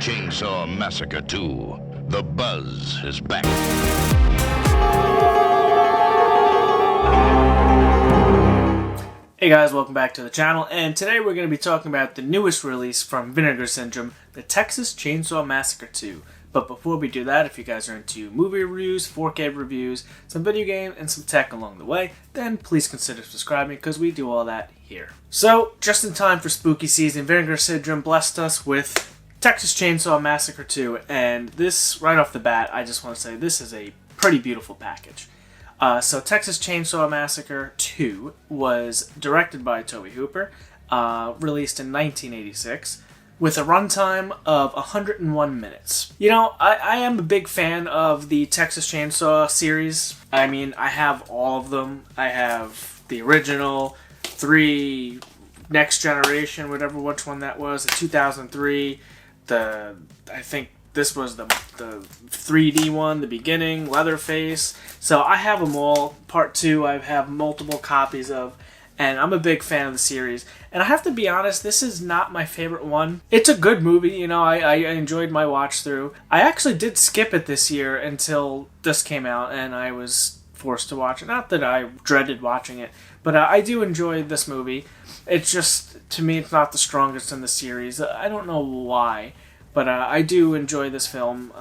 Chainsaw Massacre 2. The buzz is back. Hey guys, welcome back to the channel, and today we're going to be talking about the newest release from Vinegar Syndrome, the Texas Chainsaw Massacre 2. But before we do that, if you guys are into movie reviews, 4K reviews, some video game, and some tech along the way, then please consider subscribing because we do all that here. So, just in time for spooky season, Vinegar Syndrome blessed us with Texas Chainsaw Massacre 2, and this, right off the bat, I just want to say this is a pretty beautiful package. So Texas Chainsaw Massacre 2 was directed by Tobe Hopper, released in 1986, with a runtime of 101 minutes. You know, I am a big fan of the Texas Chainsaw series. I mean, I have all of them. I have the original, 3, Next Generation, whatever which one that was, the 2003, I think this was the 3D one, the beginning, Leatherface. So I have them all. Part 2 I have multiple copies of, and I'm a big fan of the series. And I have to be honest, this is not my favorite one. It's a good movie, you know, I enjoyed my watch through. I actually did skip it this year until this came out, and I was forced to watch it. Not that I dreaded watching it, but I do enjoy this movie. It's just, to me, it's not the strongest in the series. I don't know why. But I do enjoy this film.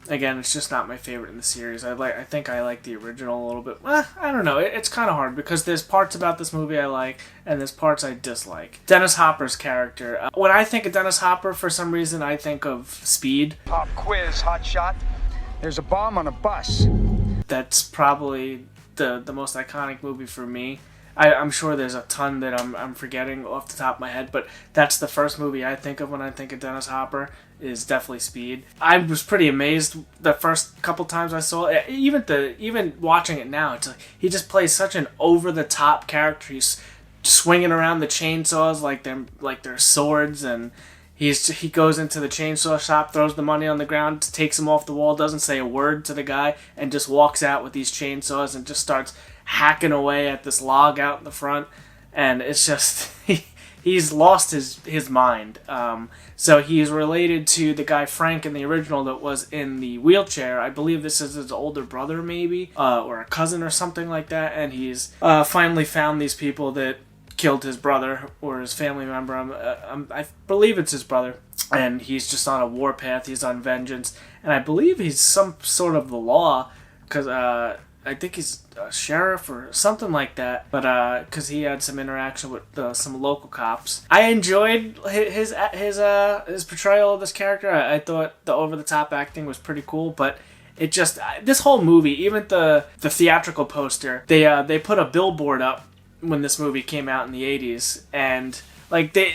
Again, it's just not my favorite in the series. I think I like the original a little bit. I don't know. It's kind of hard because there's parts about this movie I like, and there's parts I dislike. Dennis Hopper's character. When I think of Dennis Hopper, for some reason, I think of Speed. Pop quiz, hot shot. There's a bomb on a bus. That's probably the most iconic movie for me. I'm sure there's a ton that I'm forgetting off the top of my head, but that's the first movie I think of when I think of Dennis Hopper, is definitely Speed. I was pretty amazed the first couple times I saw it. Even watching it now, it's like he just plays such an over-the-top character. He's swinging around the chainsaws like they're swords, and he goes into the chainsaw shop, throws the money on the ground, takes them off the wall, doesn't say a word to the guy, and just walks out with these chainsaws and just starts hacking away at this log out in the front. And it's just he's lost his mind. So he's related to the guy Frank in the original that was in the wheelchair. I believe this is his older brother, maybe, or a cousin or something like that. And he's finally found these people that killed his brother or his family member. I believe it's his brother. And he's just on a warpath. He's on vengeance. And I believe he's some sort of the law, because I think he's a sheriff or something like that, but because he had some interaction with some local cops. I enjoyed his portrayal of this character. I thought the over-the-top acting was pretty cool, but it just, this whole movie, even the theatrical poster, they put a billboard up when this movie came out in the 80s, and like the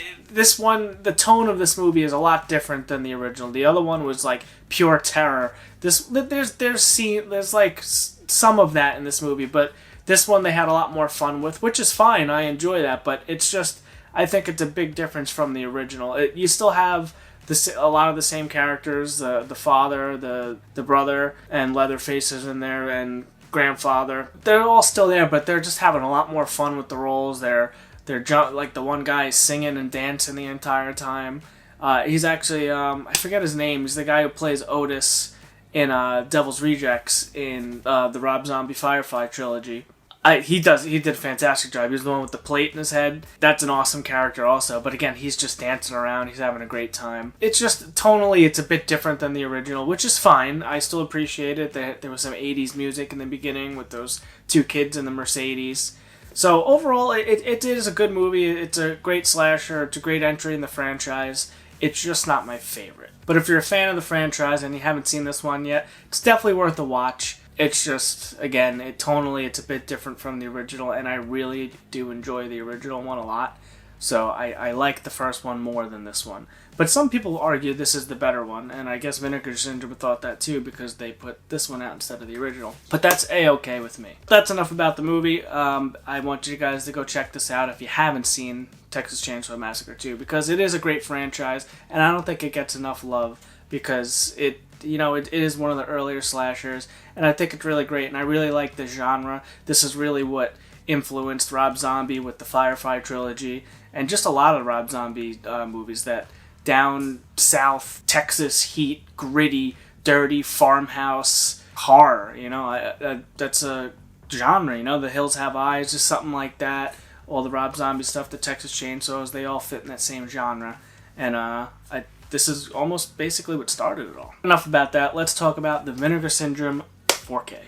tone of this movie is a lot different than the original. The other one was like pure terror. There's like some of that in this movie, but this one they had a lot more fun with, which is fine. I enjoy that, but it's just, I think it's a big difference from the original. You still have a lot of the same characters, the father, the brother, and Leatherface is in there, and grandfather. They're all still there, but they're just having a lot more fun with the roles. They're like the one guy is singing and dancing the entire time. He's actually I forget his name. He's the guy who plays Otis in Devil's Rejects in the Rob Zombie Firefly trilogy. He did a fantastic job. He's the one with the plate in his head. That's an awesome character also. But again, he's just dancing around. He's having a great time. It's just, tonally, it's a bit different than the original, which is fine. I still appreciate it. There was some 80s music in the beginning with those 2 kids in the Mercedes. So overall, it is a good movie. It's a great slasher. It's a great entry in the franchise. It's just not my favorite. But if you're a fan of the franchise and you haven't seen this one yet, it's definitely worth a watch. It's just, again, tonally it's a bit different from the original, and I really do enjoy the original one a lot. So I like the first one more than this one. But some people argue this is the better one, and I guess Vinegar Syndrome thought that too because they put this one out instead of the original. But that's A-okay with me. That's enough about the movie. I want you guys to go check this out if you haven't seen Texas Chainsaw Massacre 2, because it is a great franchise, and I don't think it gets enough love because it is one of the earlier slashers, and I think it's really great, and I really like the genre. This is really what influenced Rob Zombie with the Firefly trilogy, and just a lot of Rob Zombie movies that down south Texas heat, gritty, dirty farmhouse horror. You know, that's a genre. You know, The Hills Have Eyes, just something like that. All the Rob Zombie stuff, the Texas Chainsaws, they all fit in that same genre. And this is almost basically what started it all. Enough about that. Let's talk about the Vinegar Syndrome 4K.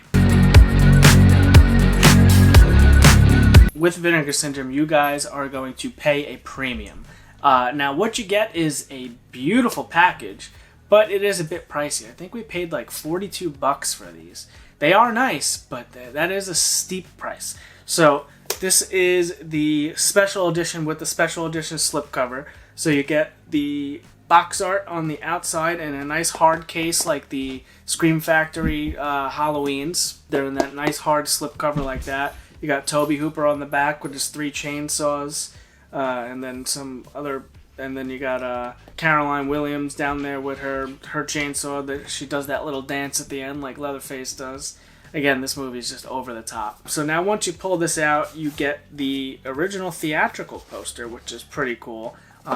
With Vinegar Syndrome, you guys are going to pay a premium. Now, what you get is a beautiful package, but it is a bit pricey. I think we paid like $42 for these. They are nice, but that is a steep price. So this is the special edition with the special edition slipcover. So you get the box art on the outside and a nice hard case like the Scream Factory Halloweens. They're in that nice hard slipcover like that. You got Tobe Hopper on the back with his 3 chainsaws, and then some other, and then you got Caroline Williams down there with her chainsaw. That she does that little dance at the end like Leatherface does. Again, this movie is just over the top. So now once you pull this out, you get the original theatrical poster, which is pretty cool.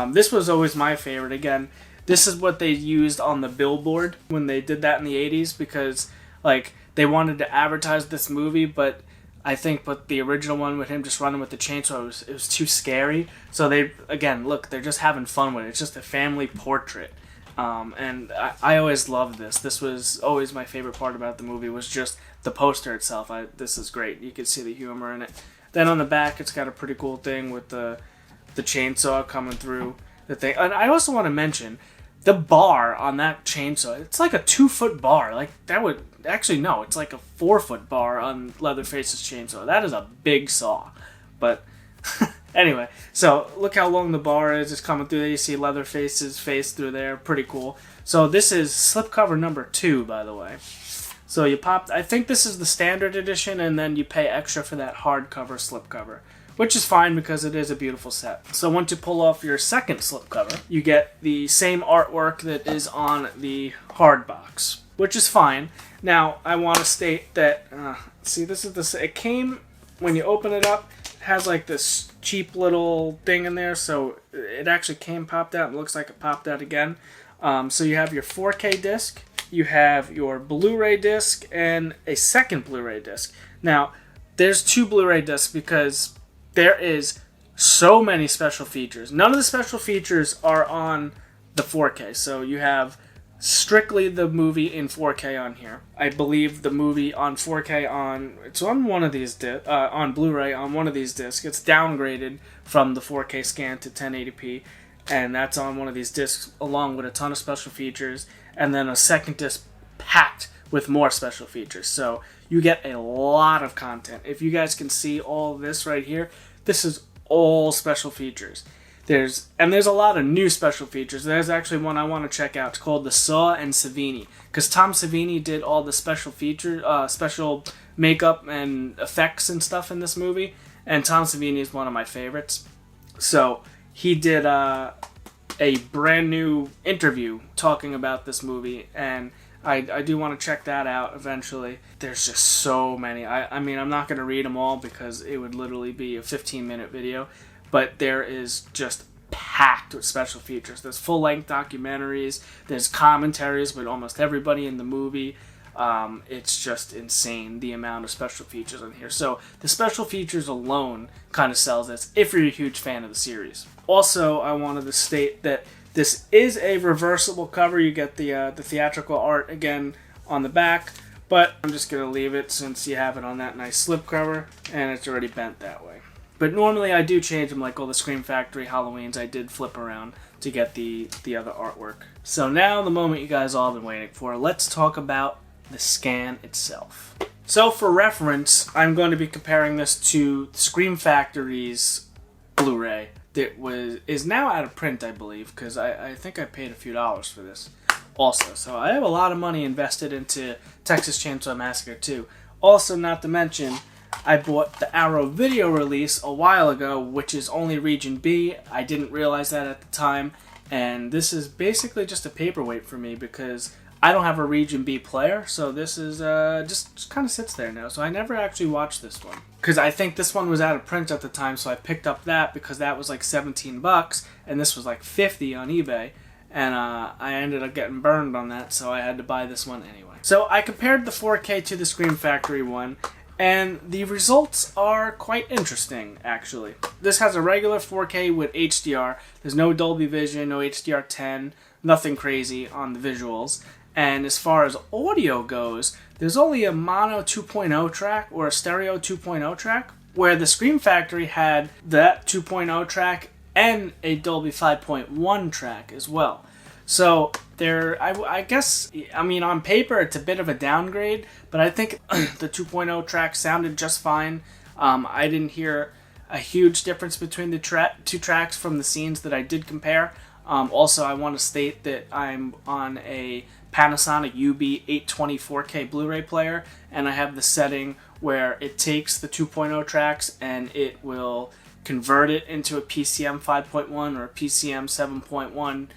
This was always my favorite. Again, this is what they used on the billboard when they did that in the 80s because, like, they wanted to advertise this movie, but I think with the original one with him just running with the chainsaw, it was too scary. So they, again, look, they're just having fun with it. It's just a family portrait. And I always loved this. This was always my favorite part about the movie was just the poster itself. This is great. You can see the humor in it. Then on the back, it's got a pretty cool thing with the chainsaw coming through the thing. And I also want to mention the bar on that chainsaw. It's like a 2-foot bar. Like that would actually no, it's like a 4-foot bar on Leatherface's chainsaw. That is a big saw. But anyway, so look how long the bar is. It's coming through there. You see Leatherface's face through there. Pretty cool. So this is slipcover number 2, by the way. So you pop. I think this is the standard edition, and then you pay extra for that hardcover slipcover, which is fine because it is a beautiful set. So once you pull off your second slipcover, you get the same artwork that is on the hard box, which is fine. Now, I want to state that, see, this is the. It came, when you open it up, it has like this cheap little thing in there, so it actually came popped out and looks like it popped out again. So you have your 4K disc, you have your Blu-ray disc, and a second Blu-ray disc. Now, there's 2 Blu-ray discs because there is so many special features. None of the special features are on the 4K, so you have strictly the movie in 4K on here. I believe the movie on 4K it's on one of these on Blu-ray on one of these discs. It's downgraded from the 4K scan to 1080p, and that's on one of these discs along with a ton of special features, and then a second disc packed with more special features. So you get a lot of content. If you guys can see all this right here, this is all special features. There's a lot of new special features. There's actually one I want to check out. It's called the Saw and Savini, because Tom Savini did all the special special makeup and effects and stuff in this movie, and Tom Savini is one of my favorites. So he did a brand new interview talking about this movie, and I do want to check that out eventually. There's just so many. I mean, I'm not going to read them all because it would literally be a 15-minute video, but there is just packed with special features. There's full-length documentaries. There's commentaries with almost everybody in the movie. It's just insane, the amount of special features on here. So the special features alone kind of sells this if you're a huge fan of the series. Also, I wanted to state that this is a reversible cover. You get the theatrical art again on the back, but I'm just going to leave it since you have it on that nice slipcover, and it's already bent that way. But normally I do change them, like all the Scream Factory Halloweens. I did flip around to get the other artwork. So now the moment you guys all been waiting for. Let's talk about the scan itself. So for reference, I'm going to be comparing this to Scream Factory's Blu-ray that is now out of print, I believe, because I think I paid a few dollars for this also. So I have a lot of money invested into Texas Chainsaw Massacre too. Also, not to mention, I bought the Arrow video release a while ago, which is only Region B. I didn't realize that at the time, and this is basically just a paperweight for me because I don't have a Region B player, so this is just kind of sits there now. So I never actually watched this one because I think this one was out of print at the time, so I picked up that because that was like $17 and this was like $50 on eBay, and I ended up getting burned on that, so I had to buy this one anyway. So I compared the 4K to the Scream Factory one, and the results are quite interesting, actually. This has a regular 4K with HDR. There's no Dolby Vision, no HDR10, nothing crazy on the visuals. And as far as audio goes, there's only a mono 2.0 track or a stereo 2.0 track, where the Scream Factory had that 2.0 track and a Dolby 5.1 track as well. So I guess, on paper it's a bit of a downgrade, but I think the 2.0 track sounded just fine. I didn't hear a huge difference between the two tracks from the scenes that I did compare. Also, I want to state that I'm on a Panasonic UB820 4K Blu-ray player, and I have the setting where it takes the 2.0 tracks and it will convert it into a PCM 5.1 or a PCM 7.1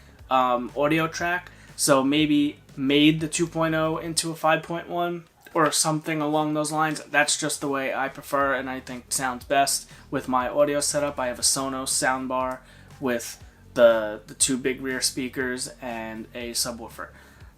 audio track. So maybe made the 2.0 into a 5.1 or something along those lines. That's just the way I prefer, and I think sounds best with my audio setup. I have a Sonos soundbar with the two big rear speakers and a subwoofer.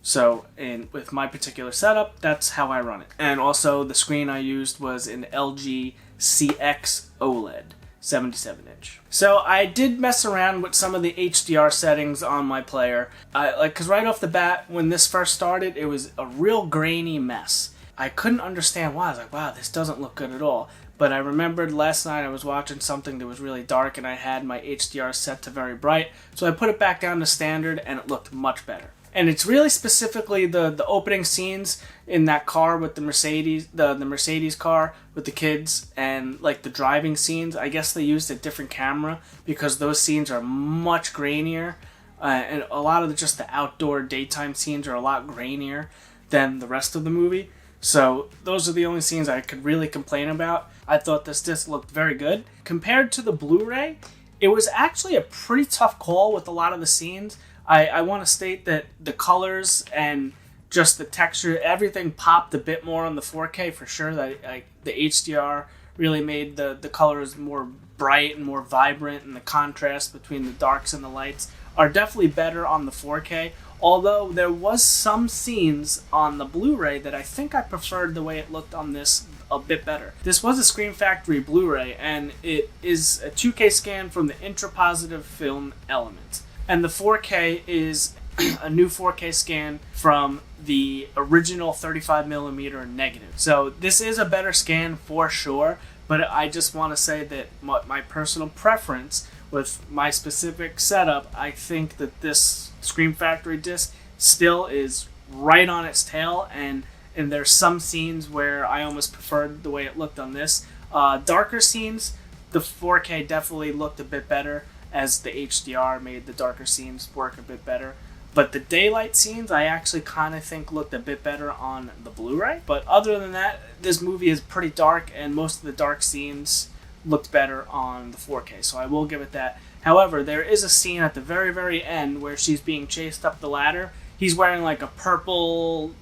So with my particular setup, that's how I run it. And also the screen I used was an LG CX OLED 77-inch. So I did mess around with some of the HDR settings on my player. Because right off the bat, when this first started, it was a real grainy mess. I couldn't understand why. I was like, wow, this doesn't look good at all. But I remembered last night I was watching something that was really dark and I had my HDR set to very bright. So I put it back down to standard and it looked much better. And it's really specifically the opening scenes in that car with the Mercedes, the Mercedes car with the kids, and like the driving scenes. I guess they used a different camera because those scenes are much grainier. And a lot of just the outdoor daytime scenes are a lot grainier than the rest of the movie. So those are the only scenes I could really complain about. I thought this disc looked very good. Compared to the Blu-ray, it was actually a pretty tough call with a lot of the scenes. I want to state that the colors and just the texture, everything popped a bit more on the 4K for sure. That the HDR really made the colors more bright and more vibrant, and the contrast between the darks and the lights are definitely better on the 4K. Although there was some scenes on the Blu-ray that I think I preferred the way it looked on this a bit better. This was a Scream Factory Blu-ray, and it is a 2K scan from the intrapositive film element. And the 4K is a new 4K scan from the original 35mm negative. So this is a better scan for sure, but I just want to say that my personal preference with my specific setup, I think that this Scream Factory disc still is right on its tail, and there's some scenes where I almost preferred the way it looked on this. Darker scenes, the 4K definitely looked a bit better, as the HDR made the darker scenes work a bit better. But the daylight scenes I actually kind of think looked a bit better on the Blu-ray. But other than that, this movie is pretty dark, and most of the dark scenes looked better on the 4K, so I will give it that. However, there is a scene at the very, very end where she's being chased up the ladder. He's wearing like a purple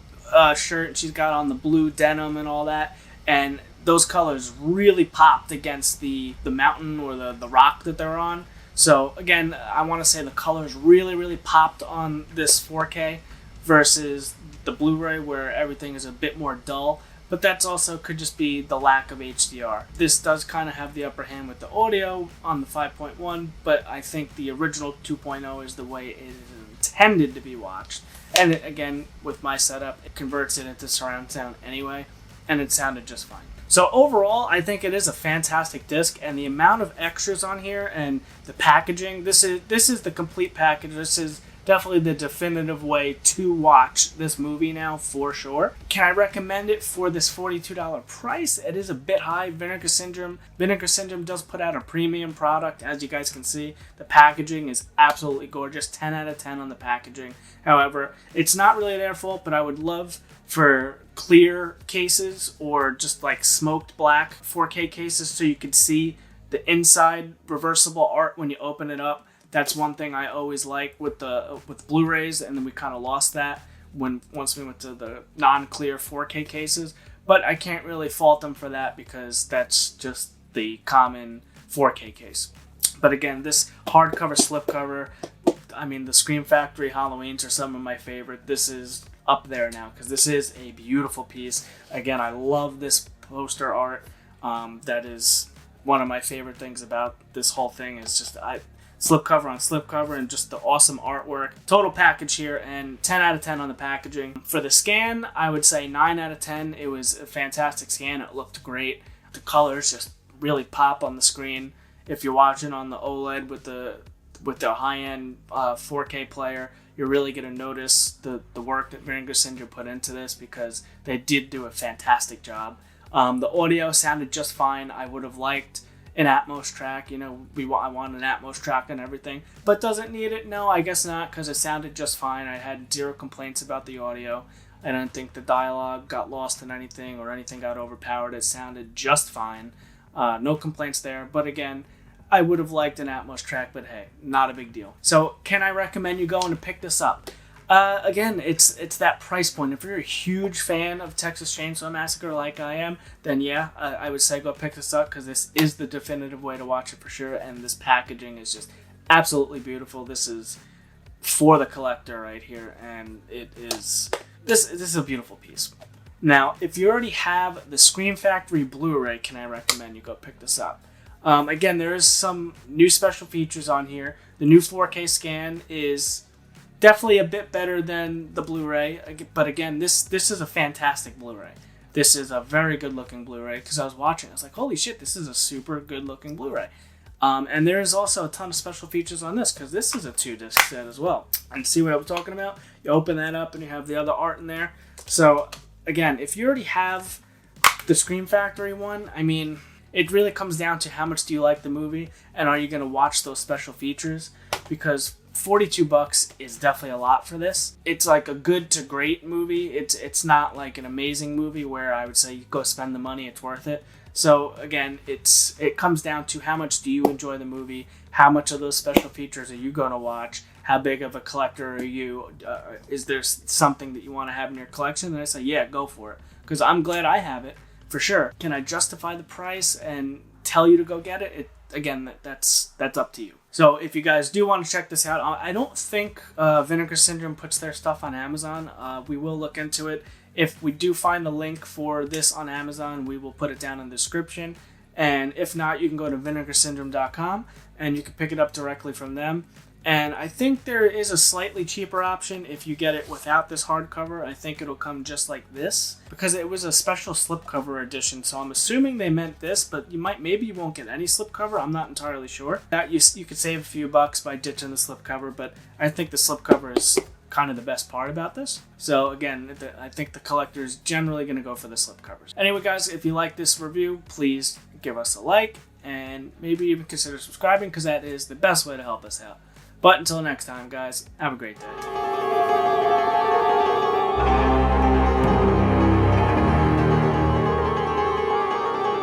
shirt, she's got on the blue denim and all that, and those colors really popped against the mountain or the rock that they're on. So again, I want to say the colors really, really popped on this 4K versus the Blu-ray where everything is a bit more dull. But that's also could just be the lack of HDR. This does kind of have the upper hand with the audio on the 5.1, but I think the original 2.0 is the way it is intended to be watched. And again, with my setup, it converts it into surround sound anyway, and it sounded just fine. So overall, I think it is a fantastic disc, and the amount of extras on here and the packaging, this is the complete package. This is definitely the definitive way to watch this movie now, for sure. Can I recommend it for this $42 price? It is a bit high. Vinegar Syndrome does put out a premium product, as you guys can see. The packaging is absolutely gorgeous. 10 out of 10 on the packaging. However, it's not really their fault, but I would love for clear cases or just like smoked black 4K cases so you could see the inside reversible art when you open it up. That's one thing I always like with Blu-rays, and then we kind of lost that once we went to the non-clear 4K cases. But I can't really fault them for that because that's just the common 4K case. But again, this hardcover slipcover, I mean, the Scream Factory Halloweens are some of my favorite. This is up there now because this is a beautiful piece. Again, I love this poster art. That is one of my favorite things about this whole thing is just slipcover on slipcover and just the awesome artwork. Total package here, and 10 out of 10 on the packaging. For the scan, I would say 9 out of 10. It was a fantastic scan. It looked great. The colors just really pop on the screen. If you're watching on the OLED with the high-end 4K player, you're really going to notice the work that Vinegar Syndrome put into this because they did do a fantastic job. The audio sounded just fine. I would have liked an Atmos track. You know, I want an Atmos track and everything. But does it need it? No, I guess not, because it sounded just fine. I had zero complaints about the audio. I don't think the dialogue got lost in anything or anything got overpowered. It sounded just fine. No complaints there. But again, I would have liked an Atmos track, but hey, not a big deal. So can I recommend you going to pick this up? Again, it's that price point. If you're a huge fan of Texas Chainsaw Massacre like I am, then yeah, I would say go pick this up because this is the definitive way to watch it for sure. And this packaging is just absolutely beautiful. This is for the collector right here, and it is this is a beautiful piece. Now, if you already have the Scream Factory Blu-ray, can I recommend you go pick this up? Again, there is some new special features on here. The new 4K scan is definitely a bit better than the Blu-ray, but again, this is a fantastic Blu-ray. This is a very good-looking Blu-ray because I was watching. I was like, holy shit, this is a super good-looking Blu-ray. And there is also a ton of special features on this because this is a 2-disc set as well. And see what I'm talking about? You open that up and you have the other art in there. So again, if you already have the Scream Factory one, I mean, it really comes down to how much do you like the movie and are you going to watch those special features, because $42 is definitely a lot for this. It's like a good to great movie. It's not like an amazing movie where I would say you go spend the money, it's worth it. So again, it comes down to how much do you enjoy the movie, how much of those special features are you going to watch, how big of a collector are you, is there something that you want to have in your collection? And I say, yeah, go for it, because I'm glad I have it, for sure. Can I justify the price and tell you to go get it? Again, that's up to you. So if you guys do want to check this out, I don't think Vinegar Syndrome puts their stuff on Amazon. We will look into it. If we do find the link for this on Amazon, we will put it down in the description. And if not, you can go to vinegarsyndrome.com and you can pick it up directly from them. And I think there is a slightly cheaper option if you get it without this hardcover. I think it'll come just like this because it was a special slipcover edition. So I'm assuming they meant this, but maybe you won't get any slipcover. I'm not entirely sure. That you could save a few bucks by ditching the slipcover, but I think the slipcover is kind of the best part about this. So again, I think the collector is generally going to go for the slipcovers. Anyway, guys, if you like this review, please give us a like and maybe even consider subscribing because that is the best way to help us out. But until next time, guys, have a great day.